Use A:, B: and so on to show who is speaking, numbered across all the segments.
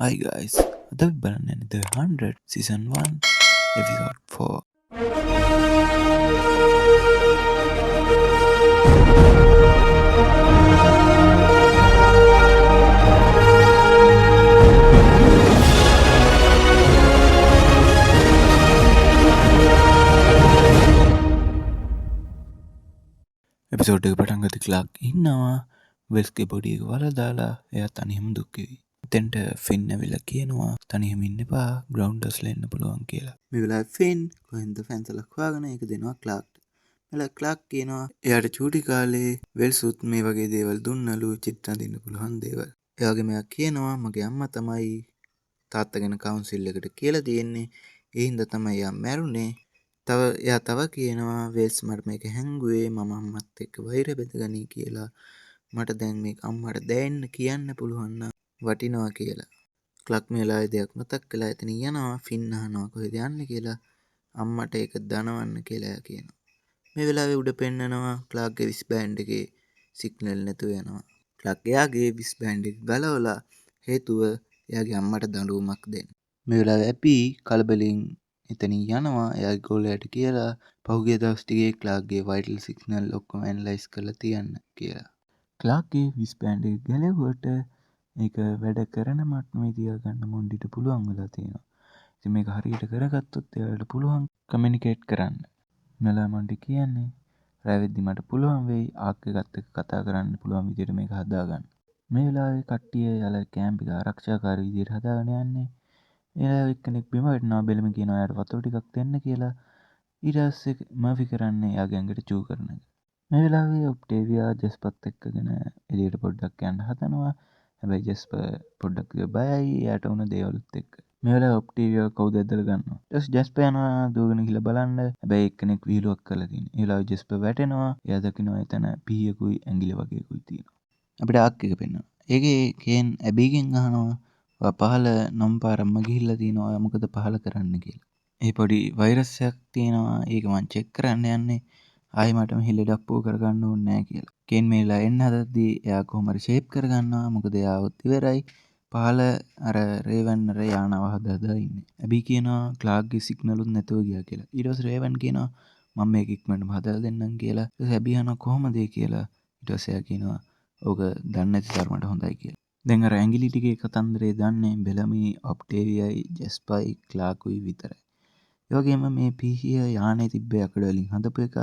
A: Hi guys, අද අපි බලන්න යන්නේ The 100 Season 1 Episode 4. එපිසෝඩ් එක පටන් ගත්තේ ක්ලාක් ඉන්නවා වෙල්ස්ගේ බොඩි එක වලලා දාලා එයා තනියම දුක් වෙවි. එතෙන්ට ෆින් ඇවිල්ලා කියනවා තනියම ඉන්න එපා ග්‍රවුන්ඩර්ස්ලා එන්න පුළුවන් කියලා. මේ වෙලාවේ ෆින් කොහෙන්ද ෆැන්සලක් හොයාගෙන ඒක දෙනවා ක්ලාක්ට. එලා ක්ලාක් කියනවා එයාට චූටි කාලේ වෙල්සුත් මේ වගේ දේවල් දුන්නලු චිත්ත අඳින්න පුළුවන් දේවල්. ඒ වගේම එයා කියනවා මගේ අම්මා තමයි තාත්තා ගැන කවුන්සිල් එකට කියලා තියෙන්නේ. ඒ හින්දා තමයි එයා මැරුණේ. තව කියනවා වෙල්ස් මට මේක හැංගුවේ මම අම්මත් එක්ක වෛර බෙදගනී කියලා. මට දැන් මේක අම්මට දැනෙන්න කියන්න පුළුවන් නම් වටිනවා කියලා. ක්ලක් මේ වෙලාවේ දෙයක් මතක් කළා එතන යනවා ෆින් අහනවා කොහෙද යන්නේ කියලා. අම්මට ඒක දනවන්න කියලා කියනවා. මේ වෙලාවේ උඩ පෙන්නනවා ක්ලාක්ගේ විස් බෑන්ඩ් එකේ සිග්නල් නැතුව යනවා. ක්ලක් එයාගේ විස් බෑන්ඩ් එක ගලවලා හේතුව එයාගේ අම්මට දඬුවමක් දෙන්න. මේ වෙලාවේ ඇපි කලබලින් එතනින් යනවා එයාගේ ගෝලයාට කියලා පහුගිය දවස් ටිකේ ක්ලාක්ගේ වයිටල් සිග්නල් ඔක්කොම ඇනලයිස් කරලා තියන්න කියලා. ක්ලාක්ගේ විස් බෑන්ඩ් එක ගැලවුවට ඒක වැඩ කරන මට්ටමේ තියාගන්න මොන්ඩිට පුළුවන් වෙලා තියෙනවා. ඉතින් මේක හරියට කරගත්තොත් එයාලට පුළුවන් කමියුනිකේට් කරන්න. මෙලා මොන්ඩි කියන්නේ රැවෙද්දි මට පුළුවන් වෙයි ආක් එකත් එක්ක කතා කරන්න පුළුවන් විදිහට මේක හදාගන්න. මේ වෙලාවේ කට්ටිය යාලා කැම්ප් එක ආරක්ෂාකාරී විදිහට හදාගෙන යන්නේ. එයා එක්කෙනෙක් බිම වැටෙනවා බෙලම කියනවා එයාට වතුර ටිකක් දෙන්න කියලා. ඊට පස්සේ මර්ෆි කරන්නේ එයාගේ ඇඟට චූ කරන එක. මේ වෙලාවේ ඔක්ටේවියා ජෙස්පත් එක්කගෙන එළියට පොඩ්ඩක් යන්න හදනවා. හැබැයි ජෙස්පර් පොඩ්ඩක් බයයි එයාට වුණ දේවලුත් එක්ක. මේ වෙලාවේ ඔක්ටේවියා කවුද ඇදලා ගන්නවා. ඊට පස්සේ ජෙස්පර් යනවා දුවගෙන ගිහලා බලන්න. හැබැයි එක්කෙනෙක් විහිළුවක් කරලා තියෙනවා. ඒ වෙලාවේ ජෙස්පර් වැටෙනවා. එයා දකිනවා එතන පීයකුයි ඇඟිලි වගේකුයි තියෙනවා. අපිට ආක් එක පෙන්වනවා. ඒකේ කේන් ඇබීගෙන් අහනවා ඔයා පහල නම් පාරම්ම ගිහිල්ලා තියෙනවා ඔයා මොකද පහල කරන්න කියලා. ඒ පොඩි වෛරස් එකක් තියෙනවා ඒක මං චෙක් කරන්න යන්නේ. ආයි මට මෙහි ලෙඩක් පෝ කරගන්න ඕනේ නැහැ කියලා. කේන් මේලා එන්න හදද්දී එයා කොහොම හරි ෂේප් කරගන්නවා. මොකද එයා આવොත් ඉවරයි. පහල අර රේවන් අර යානාව හදලා ඉන්නේ. ඇබී කියනවා ක්ලාක්ගේ සිග්නලුත් නැතුව ගියා කියලා. ඊට පස්සේ රේවන් කියනවා මම මේක ඉක්මනටම හදලා දෙන්නම් කියලා. ඊට පස්සේ ඇබී අහනවා කොහොමද ඒ කියලා. ඊට පස්සේ එයා කියනවා ඕක දන්නේ නැති තරමට හොඳයි කියලා. දැන් අර ඇඟිලි ටිකේ කතන්දරේ දන්නේ බෙලමි ඔක්ටේවියයි ජෙස්පයි ක්ලාකුයි විතරයි. ඒ වගේම මේ පීහිය යානේ තිබ්බ යකඩ වලින් හදපු එකක්.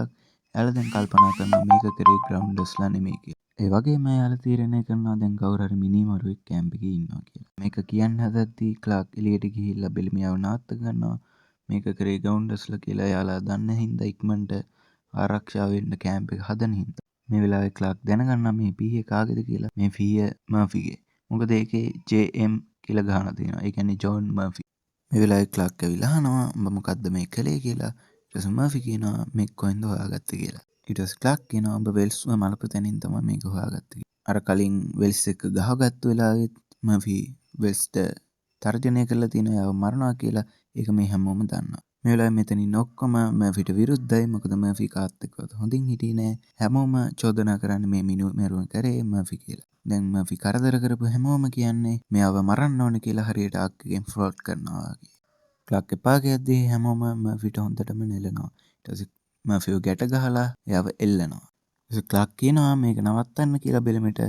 A: එයාලා දැන් කල්පනා කරනවා මේක කරේ ග්‍රවුන්ඩර්ස්ලා නෙමෙයි කියලා. ඒ වගේම එයාලා තීරණය කරනවා දැන් කවුරු හරි මිනිමරුවෙක් කැම්ප් එකේ ඉන්නවා කියලා. මේක කියන්න හදද්දී ක්ලාක් එළියට ගිහිල්ලා බෙලමියාව නවත්ත ගන්නවා. මේක කරේ ග්‍රවුන්ඩර්ස්ලා කියලා එයාලා දන්න හින්දා ඉක්මනට ආරක්ෂා වෙන්න කැම්ප් එක හදන හින්දා. මේ වෙලාවේ ක්ලාක් දැනගන්නවා මේ පීහිය කාගේද කියලා. මේ පීහිය මර්ෆිගේ. මොකද ඒකේ JM කියලා ගහන තියෙනවා. ඒ කියන්නේ ජෝන් මර්ෆි. මේ වෙලාවේ ක්ලාක් ඇවිල්ලා අහනවා උඹ මොකද්ද මේ කළේ කියලා. ඊට පස්සේ මර්ෆි කියනවා මේක කොහෙන්ද හොයාගත්තේ කියලා. ඊට පස්සේ ක්ලාක් කියනවා උඹ වෙල්ස්ව මලපු තැනින් තමයි මේක හොයාගත්තේ. අර කලින් වෙල්ස් එක්ක ගහගත්තු වෙලාවෙත් මර්ෆි වෙල්ස්ට තර්ජනය කරලා තියෙනවා එයාව මරනවා කියලා. ඒක මේ හැමෝම දන්නවා. මේ වෙලාවේ මෙතනින් ඔක්කොම මර්ෆිට විරුද්ධයි. මොකද මර්ෆි කාත් එක්කවත් හොඳින් හිටියේ නෑ. හැමෝම චෝදනා කරන්නේ මේ මිනු මරුවන් කරේ මර්ෆි කියලා. දැන් මර්ෆි කරදර කරපු හැමෝම කියන්නේ මෙයාව මරන්න ඕනේ කියලා හරියට ආක්කගෙන් ෆ්ලර්ට් කරනවා වගේ. ක්ලාක් එපා කියද්දී හැමෝම මර්ෆිට හොඳටම නෙලනවා. ඊට පස්සේ මර්ෆිව ගැට ගහලා එයාව එල්ලනවා. ඊට ක්ලාක් කියනවා මේක නවත්තන්න කියලා බෙලමිට.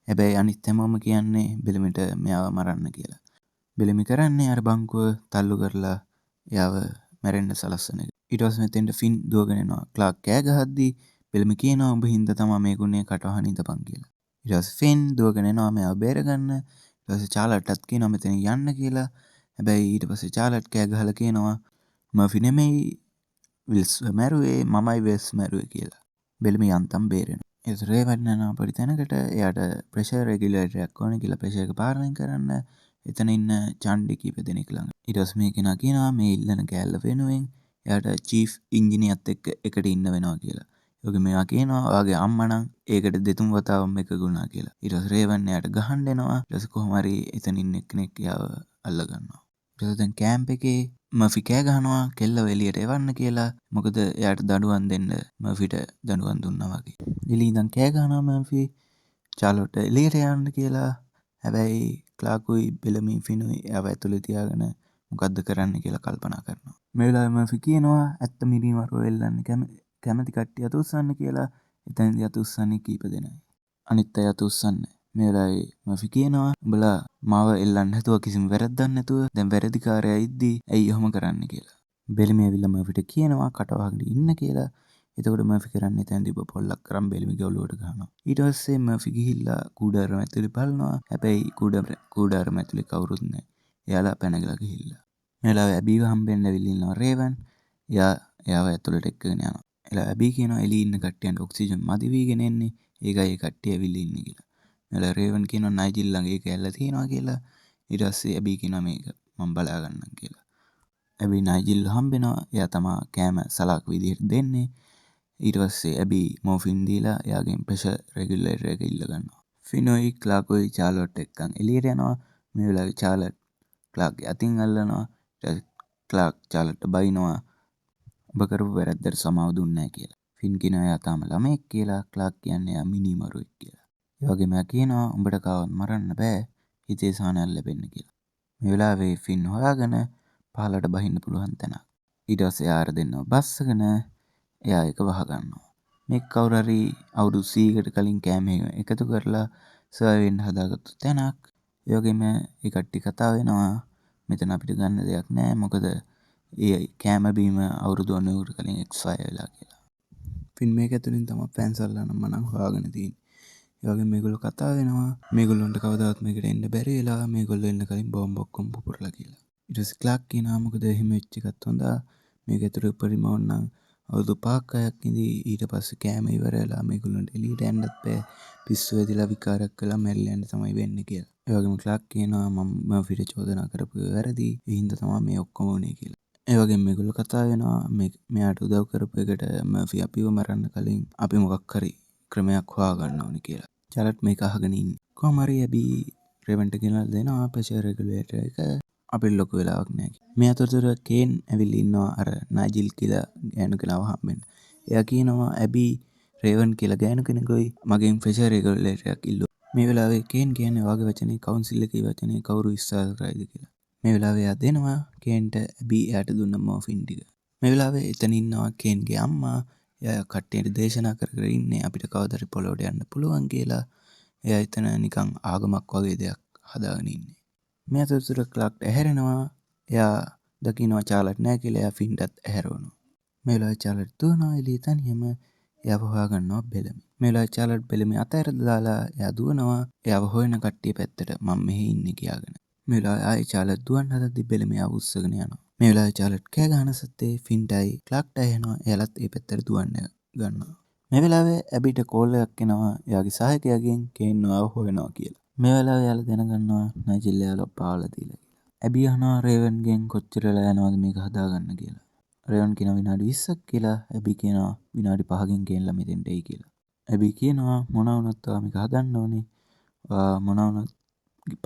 A: හැබැයි අනිත් හැමෝම කියන්නේ බෙලමිට මෙයාව මරන්න කියලා. බෙලමි කරන්නේ අර බංකුව තල්ලු කරලා එයාව මැරෙන්න සලස්සන එක. ඊට පස්සේ මෙතෙන්ට ෆින් දුවගෙන එනවා. ක්ලාක් කෑ ගහද්දී බෙලමි කියනවා උඹ හින්දා තමයි මේකුනේ කටවහන ඉඳපන් කියලා. ඊට පස්සේ ෆින් දුවගෙන එනවා මෙයාව බේරගන්න. ඊට පස්සේ චාලට්ටත් කියනවා මෙතන යන්න කියලා. හැබැයි ඊට පස්සේ චාලට් කෑ ගහලා කියනවා මර්ෆි නෙමෙයි විල්ස් මැරුවේ මමයි වෙල්ස් මැරුවේ කියලා. බෙලමි යන්තම් බේරෙනවා. ඊට රේවන් යනවා පොඩි තැනකට එයාට ප්‍රෙෂර් රෙගියුලේටරයක් ඕනේ කියලා ප්‍රෙෂර් එක පාලනය කරන්න. එතන ඉන්න චණ්ඩි කීප දෙනෙක් ළඟ. ඊට පස්සේ මේ කෙනා කියනවා මේ ඉල්ලන කෑල්ල වෙනුවෙන් එයාට චීෆ් ඉංජිනියර්ත් එක්ක එකට ඉන්න වෙනවා කියලා. ඒකෙ මෙයා කියනවා ඔයාගේ අම්මා නම් ඒකට දෙතුන් වතාවම එක ගුණා කියලා. ඊට පස්සේ රේවන් එයාට ගහන්න එනවා. ඊට පස්සේ කොහොම හරි එතන ඉන්න එක්කෙනෙක් එයාව අල්ල ගන්නවා. ඊට පස්සේ දැන් කැම්ප් එකේ මර්ෆි කෑ ගහනවා කෙල්ලව එළියට එවන්න කියලා. මොකද එයාට දඩුවම් දෙන්න මර්ෆිට දඩුවම් දුන්නා වගේ. එළිය ඉඳන් කෑ ගහනවා මර්ෆි චාලෝට එළියට යන්න කියලා. හැබැයි ක්ලාකුයි බෙලමින් ෆිනුයි එයාව ඇතුලේ තියාගෙන මොකද්ද කරන්න කියලා කල්පනා කරනවා. මේ වෙලාවේ මර්ෆි කියනවා ඇත්ත මිරිමරුව එල්ලන්න කැමති කට්ටිය අත උස්සන්න කියලා. එතනදී අත උස්සන්නේ කීප දෙනයි. අනිත් අය අත උස්සන්නේ. මේ වෙලාවේ මර්ෆි කියනවා උඹලා මාව එල්ලන්න හැදුව කිසිම වැරද්දක් නැතුව දැන් වැරදිකාරයා ඉද්දි ඇයි ඔහොම කරන්න කියලා. බෙලිමි ඇවිල්ලා මර්ෆිට කියනවා කටවහගෙන ඉන්න කියලා. එතකොට මර්ෆි කරන්නේ එතනදී පොල්ලක් කරන් බෙලිමිගේ ඔළුවට ගහනවා. ඊට පස්සේ මර්ෆි ගිහිල්ලා කූඩාරම ඇතුලේ බලනවා. හැබැයි කූඩාරම ඇතුලේ කවුරුත් නැහැ. එයාලා පැනගලා ගිහිල්ලා. මේ වෙලාවේ ඇබීව හම්බෙන්න ඇවිල්ලා ඉන්නවා රේවන්. එයාව ඇතුලට එක්කගෙන යනවා. එලා ඇබී කියනවා එළියේ ඉන්න කට්ටියන්ට ඔක්සිජන් මදි වීගෙන එන්නේ. ඒකයි ඒ කට්ටිය ඇවිල්ලා ඉන්නේ කියලා. මේ වෙලාවේ රේවන් කියනවා නයිජිල් ළඟ ඒක ඇල්ල තියෙනවා කියලා. ඊට පස්සේ ඇබී කියනවා මේක මම බලා ගන්නම් කියලා. ඇබී නයිජිල් හම්බෙනවා. එයා තමා කෑම සලාක් විදිහට දෙන්නේ. ඊට පස්සේ ඇබී මෝෆින් දීලා එයාගෙන් ප්‍රෙෂර් රෙගියුලේටර් එක ඉල්ල ගන්නවා. ෆිනෝයි ක්ලාකුයි චාර්ලොට් එක්කන් එළියට යනවා. මේ වෙලාවේ චාර්ලොට් ක්ලාක්ගේ අතින් අල්ලනවා. ක්ලාක් චාර්ලොට්ට බයිනවා ඔබ කරපු වැරද්දට සමාව දුන්නේ නැහැ කියලා. ෆින් කියනවා එයා තාම ළමෙක් කියලා. ක්ලාක් කියන්නේ එයා මිනිමරුවෙක් කියලා. ඒ වගේම එයා කියනවා උඹට කාවත් මරන්න බෑ හිතේ සහනයක් ලැබෙන්න කියලා. මේ වෙලාවේ ෆින් හොයාගෙන පහලට බහින්න පුළුවන් තැනක්. ඊට පස්සේ එයා අර දෙන්නව බස්සගෙන එයා ඒක වහගන්නවා. මේක කවුරු හරි අවුරුදු 100කට කලින් කෑම එකතු කරලා සර්ව් වෙන්න හදාගත්තු තැනක්. ඒ වගේම ඒ කට්ටිය කතා වෙනවා මෙතන අපිට ගන්න දෙයක් නැහැ. මොකද ඒ කෑම බීම අවුරුදු 90කට කලින් එක්ස්පයර් වෙලා කියලා. ෆිල්ම් එක ඇතුලින් තමයි ෆෑන්ස් අල්ලන්න මනම් හොයාගෙන තියෙන්නේ. ඒ වගේම මේගොල්ලෝ කතා වෙනවා මේගොල්ලොන්ට කවදාවත් මේකට එන්න බැරි වෙලා මේගොල්ලෝ එන්න කලින් බෝම්බ ඔක්කොම පුපුරලා කියලා. ඊට පස්සේ ක්ලාක් කියනවා මොකද එහෙම වෙච්ච එකත් හොඳා. මේක ඇතුලේ උපරිම ඕනනම් අවුරුදු 5ක් අයක් ඉඳී ඊට පස්සේ කෑම ඉවර වෙලා මේගොල්ලන්ට එළියට යන්නත් බෑ. පිස්සු වැදිලා විකාරයක් කළා මැරිලා යන්න තමයි වෙන්නේ කියලා. ඒ වගේම ක්ලාක් කියනවා මම මර්ෆිට චෝදනා කරපු වැරදි. ඒ හින්දා තමයි මේ ඔක්කොම වුනේ කියලා. ඒ වගේම මේගොල්ලෝ කතා වෙනවා මෙයාට උදව් කරපු එකට මර්ෆි අපිව මරන්න කලින් අපි මොකක් හරි ක්‍රමයක් හොයාගන්න ඕනේ කියලා. චාර්ලොට් මේක අහගෙන ඉන්නේ. කොහොම හරි ඇබී රෙවන්ට ගෙනල්ලා දෙනවා ප්‍රෙෂර් රෙගුලේටර් එක. අපිට ලොකු වෙලාවක් නැහැ. මේ අතරතුර කේන් ඇවිල්ලා ඉන්නවා අර නයිජිල් කියලා ගෑනු කෙනාව හම්බෙන්න. එයා කියනවා ඇබී රේවන් කියලා ගෑනු කෙනෙකුයි මගෙන් ප්‍රෙෂර් රෙගුලේටර් එකක් ඉල්ලුවා. මේ වෙලාවේ කේන් කියන්නේ වාගේ වචනේ කවුන්සිල් එකේ වචනේ කවුරු විශ්වාස කරයිද කියලා. මේ වෙලාවේ එයා දෙනවා කේන්ට ඇබී එයාට දුන්න මෝෆින් ටික. මේ වෙලාවේ එතන ඉන්නවා කේන්ගේ අම්මා. එයා කට්ටියට දේශනා කර කර ඉන්නේ අපිට කවදාද පොළොවට යන්න පුළුවන් කියලා. එයා එතන නිකන් ආගමක් වගේ දෙයක් හදාගෙන ඉන්නේ. මේ අතරතුර ක්ලාක්ට ඇහැරෙනවා. එයා දකින්නවා චාර්ලොට් නැහැ කියලා. එයා ෆින්ටත් ඇහැරවනවා. මේ වෙලාවේ චාර්ලොට් දුවනවා එළිය තනියම. එයාව හොයාගන්නවා බෙලමි. මේ වෙලාවේ චාර්ලොට් බෙලමි අතහැරලා දාලා එයා දුවනවා. එයාව හොයන කට්ටිය පැත්තට මම මෙහෙ ඉන්නේ කියාගෙන. මේ වෙලාවේ ආයේ චාර්ලොට් දුවන්න හදද්දි බෙලමි එයාව උස්සගෙන යනවා. මේ වෙලාවේ චාර්ලොට් කෑ ගහන සත්තේ ෆින්ටයි ක්ලාක්ට ඇහෙනවා. එයාලත් ඒ පැත්තට දුවන්න ගන්නවා. මේ වෙලාවේ ඇබිට කෝල් එකක් එනවා. එයාගේ සහායකයාගෙන් කේන්ව හොයනවා කියලා. මේ වෙලාවේ එයාලා දැනගන්නවා නයිජිල් එයාලා පාවලා දීලා කියලා. ඇබි අහනවා රේවන්ගෙන් කොච්චර වෙලා යනවද මේක හදාගන්න කියලා. රේවන් කියනවා විනාඩි 20ක් කියලා. ඇබි කියනවා විනාඩි 5කින් ගෙන්ලා මෙතෙන්ට එයි කියලා. ඇබි කියනවා මොන වුණත් ඔයා මේක හදන්න ඕනේ. මොන වුණත්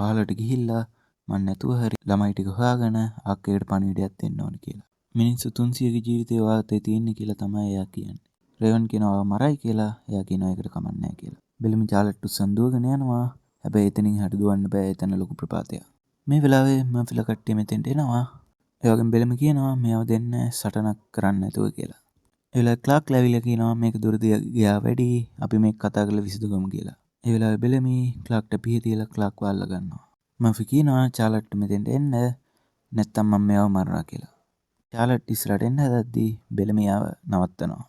A: පහලට ගිහිල්ලා මන් නැතුව හරි ළමයි ටික හොයාගෙන අක්කේට පණිවිඩයක් දෙන්න ඕනේ කියලා. මිනිස්සු 300ගේ ජීවිතේ වාතේ තියෙන්නේ කියලා තමයි එයා කියන්නේ. රේවන් කියනවා මරයි කියලා. එයා කියනවා ඒකට කමක් නැහැ කියලා. බෙලමි චාර්ලොට් උස්සන් දුවගෙන යනවා. හැබැයි එතනින් හට දුවන්න බෑ. එතන ලොකු ප්‍රපාතයක්. මේ වෙලාවේ මර්ෆිලා කට්ටිය මෙතෙන්ට එනවා. ඒ වගේම බෙලමි කියනවා මේව දෙන්න සටනක් කරන්න නැතුව කියලා. ඒ වෙලාවේ ක්ලාක් ලැබිලා කියනවා මේක දුරදී ගියා වැඩි. අපි මේක කතා කරලා විසඳගමු කියලා. ඒ වෙලාවේ බෙලමි ක්ලාක්ට පිහ තියලා ක්ලාක් වල්ලා ගන්නවා. මර්ෆි කියනවා චාර්ලොට් මෙතෙන්ට එන්න නැත්තම් මම මෙයාව මරනවා කියලා. චාර්ලොට් ඉස්සරහට එන්න හදද්දී බෙලමි යාව නවත්තනවා.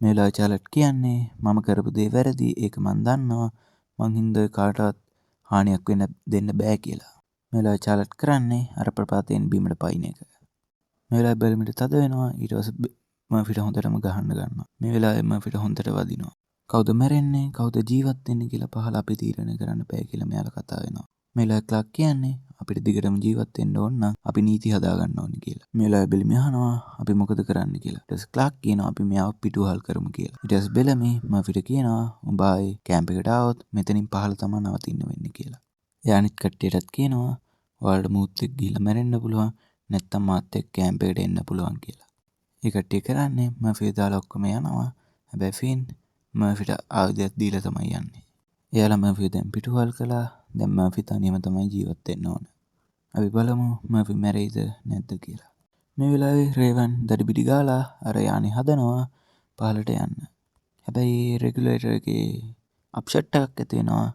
A: මේ වෙලාවේ චාර්ලොට් කියන්නේ මම කරපු දේ වැරදි. ඒක මන් දන්නවා. මං හින්දා කාටවත් හානියක් වෙන්න දෙන්න බෑ කියලා. මේ වෙලාවේ චාර්ලොට් කරන්නේ අර ප්‍රපාතයෙන් බීමට පයින් එක. මේ වෙලාවේ බෙලමිට තද වෙනවා. ඊට පස්සේ මර්ෆිට හොඳටම ගහන්න ගන්නවා. මේ වෙලාවේ මර්ෆිට හොඳට වදිනවා. කවුද මැරෙන්නේ කවුද ජීවත් වෙන්නේ කියලා පහල අපි තීරණය කරන්න බෑ කියලා මෙයාලා කතා වෙනවා. මේ වෙලාවේ ක්ලාක් කියන්නේ අපිට දිගටම ජීවත් වෙන්න ඕන නම් අපි නීති හදා ගන්න ඕනේ කියලා. මේ වෙලාවේ බෙලමි අහනවා අපි මොකද කරන්න කියලා. ඊට පස්සේ ක්ලාක් කියනවා අපි මෙයාව පිටුවහල් කරමු කියලා. ඊට පස්සේ බෙලමි මර්ෆිට කියනවා උඹ ආයේ කැම්ප් එකට ආවොත් මෙතනින් පහල තමයි නවතින්න වෙන්නේ කියලා. එයා අනිත් කට්ටියටත් කියනවා ඔයාලට මූත් එක්ක ගිහිල්ලා මැරෙන්න පුළුවන් නැත්තම් මාත් එක්ක කැම්ප් එකට එන්න පුළුවන් කියලා. ඒ කට්ටිය කරන්නේ මර්ෆි දාලා ඔක්කොම යනවා. හැබැයි ෆින් මර්ෆිට ආයුධයක් දීලා තමයි යන්නේ. එයාලා මර්ෆිව දැන් පිටුවහල් කළා. දැන් මර්ෆි තනියම තමයි ජීවත් වෙන්න ඕන. අපි බලමු මර්ෆි මැරෙයිද නැද්ද කියලා. මේ වෙලාවේ රේවන් දඩිබිඩි ගාලා අර යානේ හදනවා පහලට යන්න. හැබැයි රෙගුලේටර් එකේ අප්සෙට් එකක් ඇති වෙනවා.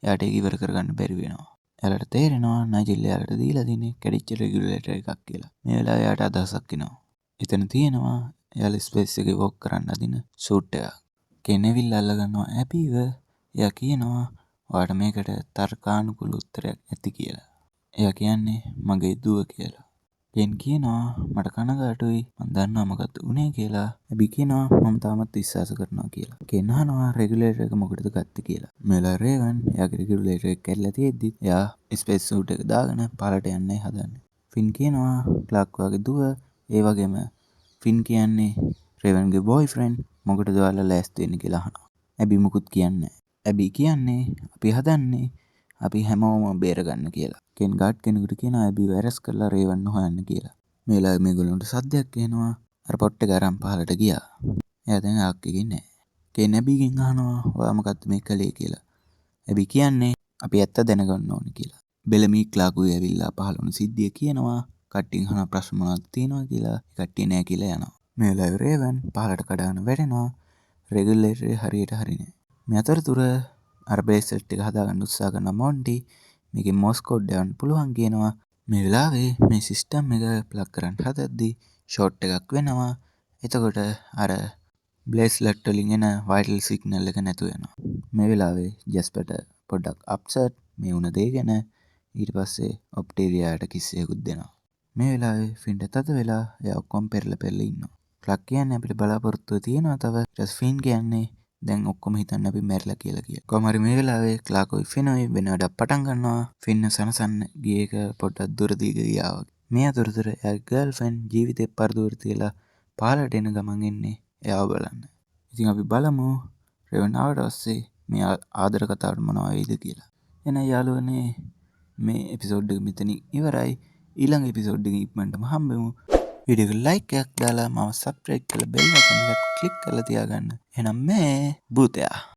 A: එයාට ඒක ඉවර කරගන්න බැරි වෙනවා. එයාලට තේරෙනවා නයිජල් එයාලට දීලා තියෙන්නේ කැඩිච්ච රෙගුලේටර් එකක් කියලා. මේ වෙලාවේ එයාට අදහසක් එනවා. එතන තියෙනවා එයාලා ස්පේස් එකේ වොක් කරන්න අදින සූට් එකක්. කෙනෙවිල් අල්ලගන්නවා ඇබීව. එයා කියනවා ඔයාට මේකට තර්කානුකූල උත්තරයක් ඇති කියලා. එයා කියන්නේ මගේ දුව කියලා. කෙන් කියනවා මට කනගාටුයි මං දන්නවා මොකක්ද උනේ කියලා. ඇබි කියනවා මම තාමත් විශ්වාස කරනවා කියලා. කෙන් අහනවා රෙගුලේටර් එක මොකටද ගත්තේ කියලා. මෙලා රේවන් එයාගේ රෙගුලේටර් එක කැඩලා තියෙද්දි එයා ස්පේස් සූට් එක දාගෙන පාරට යන්නයි හදන්නේ. ෆින් කියනවා ක්ලාක් වගේ දුව ඒ වගේම ෆින් කියන්නේ රේවන්ගේ බොයිෆ්‍රෙන්ඩ් මොකටද ඔයාලා ලෑස්ති වෙන්නේ කියලා අහනවා. ඇබි මුකුත් කියන්නේ නැහැ. ඇබි කියන්නේ අපි හදන්නේ අපි හැමෝම බේරගන්න කියලා. කෙන් ගාඩ් කෙනෙකුට කියනවා ඇබිව ඇරස් කරලා රේවන් හොයන්න කියලා. මේ වෙලාවේ මේගොල්ලන්ට සද්දයක් එනවා. අර පොට් එක අරන් පහලට ගියා. එයා දැන් ආක් එකේ නැහැ. කෙන් ඇබිගෙන් අහනවා ඔයා මොකද්ද මේ කළේ කියලා. ඇබි කියන්නේ අපි ඇත්ත දැනගන්න ඕනේ කියලා. බෙලමී ක්ලාකුයි ඇවිල්ලා පහළ වුණු සිද්ධිය කියනවා. කට්ටියන් අහන ප්‍රශ්න මොනවද තියෙනවා කියලා. කට්ටිය නැහැ කියලා යනවා. මේ වෙලාවේ රේවන් පහලට කඩාගෙන වැටෙනවා. රෙගුලේටර් හරියට හරිනේ. මේ අතරතුර අර බ්‍රේස්ලට් එක හදාගන්න උත්සාහ කරන මොන්ටි මේකේ මොස් කෝඩ් යවන්න පුළුවන් කියනවා. මේ වෙලාවේ මේ සිස්ටම් එක ප්ලග් කරන්න හදද්දි ෂෝට් එකක් වෙනවා. එතකොට අර බ්‍රේස්ලට් වලින් එන වයිටල් සිග්නල් එක නැතු වෙනවා. මේ වෙලාවේ ජැස්පර්ට පොඩ්ඩක් අප්සෙට් මේ වුණ දේ ගැන. ඊට පස්සේ ඔප්ටේවියාට කිස්සෙකුත් දෙනවා. මේ වෙලාවේ ෆින්ට තද වෙලා එයා ඔක්කොම පෙරලා ඉන්නවා. ක්ලක් කියන්නේ අපිට බලාපොරොත්තුව තියෙනවා තව. ඊට ෆින් කියන්නේ දැන් ඔක්කොම හිතන්න අපි මැරිලා කියලා. කොහොම හරි මේ වෙලාවේ ක්ලාකෝයි ෆිනෝයි වෙන වැඩක් පටන් ගන්නවා. ෆින්න සනසන්න ගිය එක පොඩ්ඩක් දුර දිග ගියා වගේ. මේ අතරතුර එයාගේ ගර්ල්ෆ්‍රෙන්ඩ් ජීවිතේ පරදුවර තියලා පාලට එන ගමන් එන්නේ එයාව බලන්න. ඉතින් අපි බලමු රෙවන් ආවට පස්සේ මේ ආදර කතාවට මොනවා වෙයිද කියලා. එහෙනම් යාළුවනේ මේ එපිසෝඩ් එක මෙතනින් ඉවරයි. ඊළඟ එපිසෝඩ් එකකින් ඉක්මනටම හම්බෙමු. වීඩියෝ එක ලයික් එකක් දාලා මාව සබ්ස්ක්‍රයිබ් කරලා බෙල් එකත් ක්ලික් කරලා තියාගන්න. එහෙනම් මේ භූතයා